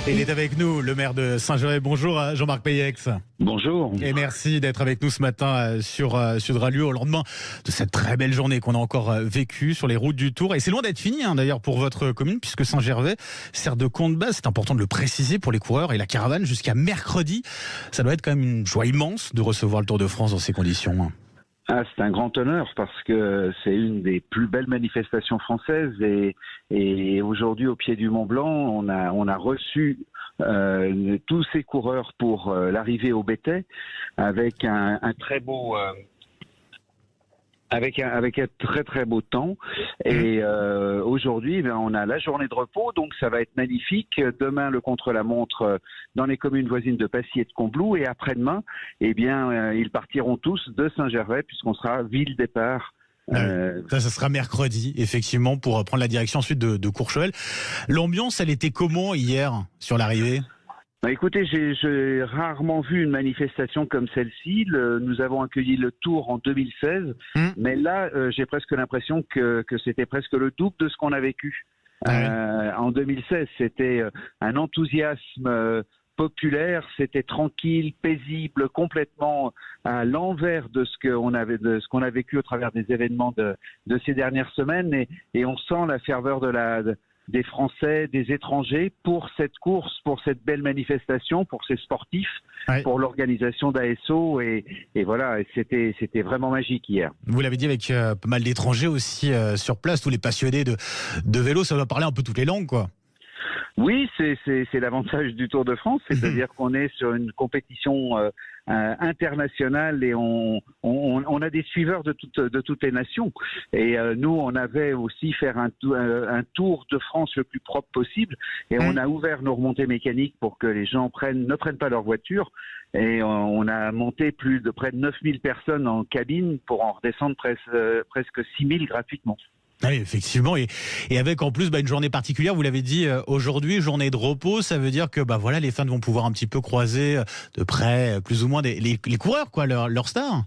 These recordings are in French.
Il est avec nous, le maire de Saint-Gervais. Bonjour Jean-Marc Peyex. Bonjour. Et merci d'être avec nous ce matin sur Sud Radio au lendemain de cette très belle journée qu'on a encore vécue sur les routes du Tour. Et c'est loin d'être fini d'ailleurs pour votre commune puisque Saint-Gervais sert de camp de base. C'est important de le préciser pour les coureurs et la caravane jusqu'à mercredi. Ça doit être quand même une joie immense de recevoir le Tour de France dans ces conditions. C'est un grand honneur parce que c'est une des plus belles manifestations françaises et aujourd'hui au pied du Mont Blanc, on a reçu tous ces coureurs pour l'arrivée au Béthai avec un très beau avec un très très beau temps et aujourd'hui on a la journée de repos, donc ça va être magnifique. Demain le contre-la-montre dans les communes voisines de Passy et de Combloux, et après-demain ils partiront tous de Saint-Gervais puisqu'on sera ville départ. Ça sera mercredi, effectivement, pour prendre la direction ensuite de Courchevel. L'ambiance, elle était comment hier sur l'arrivée ? Écoutez, j'ai rarement vu une manifestation comme celle-ci. Nous avons accueilli le Tour en 2016, mais là, j'ai presque l'impression que c'était presque le double de ce qu'on a vécu. En 2016, c'était un enthousiasme populaire, c'était tranquille, paisible, complètement à l'envers de ce qu'on a vécu au travers des événements de ces dernières semaines, et on sent la ferveur des Français, des étrangers pour cette course, pour cette belle manifestation, pour ces sportifs, pour l'organisation d'ASO, et voilà, c'était vraiment magique hier. Vous l'avez dit, avec pas mal d'étrangers aussi sur place, tous les passionnés de vélo, ça doit parler un peu toutes les langues, quoi. Oui, c'est l'avantage du Tour de France, c'est-à-dire qu'on est sur une compétition internationale et on a des suiveurs de toutes les nations. Et nous, on avait aussi faire un Tour de France le plus propre possible, et on a ouvert nos remontées mécaniques pour que les gens ne prennent pas leur voiture. Et on a monté près de 9000 personnes en cabine pour en redescendre presque 6000 gratuitement. Oui, effectivement, et avec en plus une journée particulière, vous l'avez dit aujourd'hui, journée de repos, ça veut dire que voilà, les fans vont pouvoir un petit peu croiser de près, plus ou moins, les coureurs, quoi, leurs stars.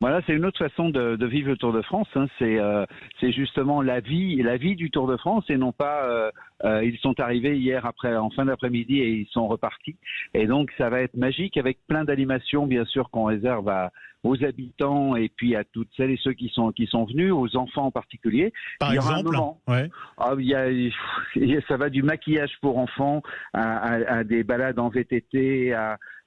Voilà, c'est une autre façon de vivre le Tour de France. C'est justement la vie du Tour de France, et non pas ils sont arrivés hier en fin d'après-midi et ils sont repartis. Et donc ça va être magique avec plein d'animations, bien sûr, qu'on réserve aux habitants et puis à toutes celles et ceux qui sont venus, aux enfants en particulier. Par exemple, ça va du maquillage pour enfants à des balades en VTT,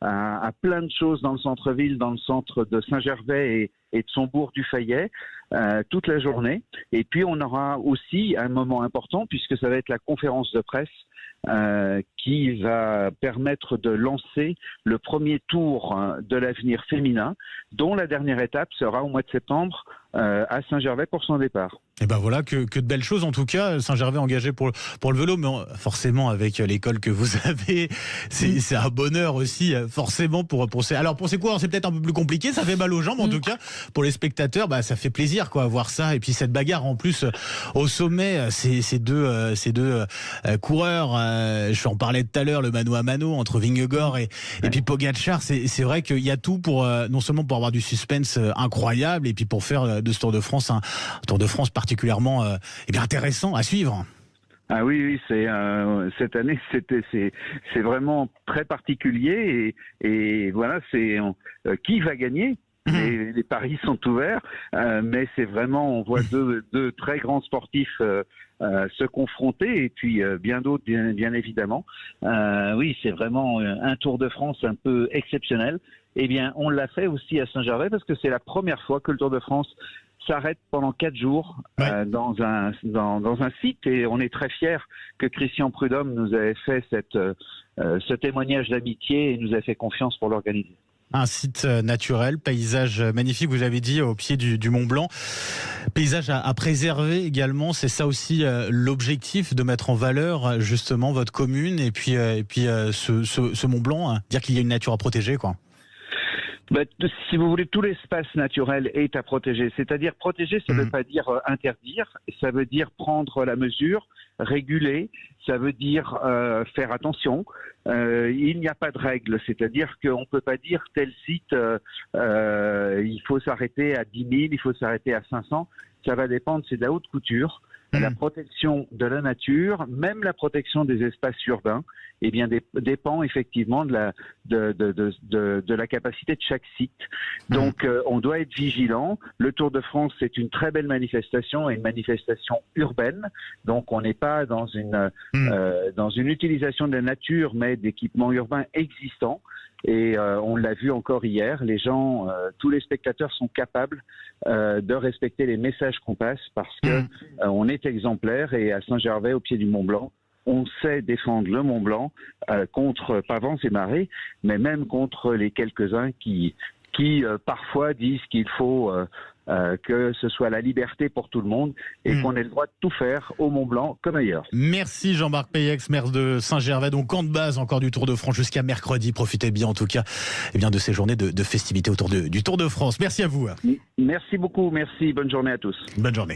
à plein de choses dans le centre-ville, dans le centre de Saint-Gervais et de son bourg du Fayet, toute la journée. Et puis on aura aussi un moment important puisque ça va être la conférence de presse qui va permettre de lancer le premier tour de l'avenir féminin, dont la dernière étape sera au mois de septembre à Saint-Gervais pour son départ. Et voilà, que de belles choses en tout cas. Saint-Gervais engagé pour le vélo, mais forcément avec l'école que vous avez, c'est un bonheur aussi, forcément pour ces. Alors pour ces coureurs, c'est peut-être un peu plus compliqué, ça fait mal aux jambes, en tout cas pour les spectateurs, ça fait plaisir quoi voir ça, et puis cette bagarre en plus au sommet, ces deux coureurs, je en parlais tout à l'heure, le mano à mano entre Vingegaard et puis Pogačar, c'est vrai qu'il y a tout pour non seulement pour avoir du suspense incroyable, et puis pour faire de ce Tour de France un Tour de France particulièrement intéressant à suivre. Ah oui, cette année c'est vraiment très particulier, et voilà, qui va gagner. Les paris sont ouverts, mais c'est vraiment, on voit deux très grands sportifs se confronter, et puis bien d'autres bien évidemment. Oui, c'est vraiment un Tour de France un peu exceptionnel. Eh bien, on l'a fait aussi à Saint-Gervais parce que c'est la première fois que le Tour de France s'arrête pendant 4 jours dans un site, et on est très fiers que Christian Prudhomme nous avait fait ce témoignage d'amitié et nous a fait confiance pour l'organiser. Un site naturel, paysage magnifique, vous avez dit, au pied du Mont Blanc. Paysage à préserver également, c'est ça aussi l'objectif, de mettre en valeur justement votre commune et puis ce Mont Blanc, dire qu'il y a une nature à protéger, quoi. Si vous voulez, tout l'espace naturel est à protéger. C'est-à-dire protéger, ça ne veut pas dire interdire, ça veut dire prendre la mesure, réguler, ça veut dire faire attention. Il n'y a pas de règle, c'est-à-dire qu'on ne peut pas dire tel site, il faut s'arrêter à 10 000, il faut s'arrêter à 500. Ça va dépendre, c'est de la haute couture. la protection de la nature, même la protection des espaces urbains, eh bien, dépend effectivement de la capacité de chaque site. Donc, on doit être vigilant. Le Tour de France, c'est une très belle manifestation et une manifestation urbaine. Donc, on n'est pas dans une utilisation de la nature, mais d'équipements urbains existants. Et on l'a vu encore hier, les gens, tous les spectateurs sont capables de respecter les messages qu'on passe parce que on est exemplaire. Et à Saint-Gervais, au pied du Mont-Blanc, on sait défendre le Mont-Blanc contre pas vents et marées, mais même contre les quelques-uns qui parfois disent qu'il faut que ce soit la liberté pour tout le monde et qu'on ait le droit de tout faire au Mont-Blanc comme ailleurs. Merci Jean-Marc Peyex, maire de Saint-Gervais, donc camp de base encore du Tour de France jusqu'à mercredi. Profitez bien en tout cas de ces journées de festivités autour du Tour de France. Merci à vous. Merci beaucoup, merci, bonne journée à tous. Bonne journée.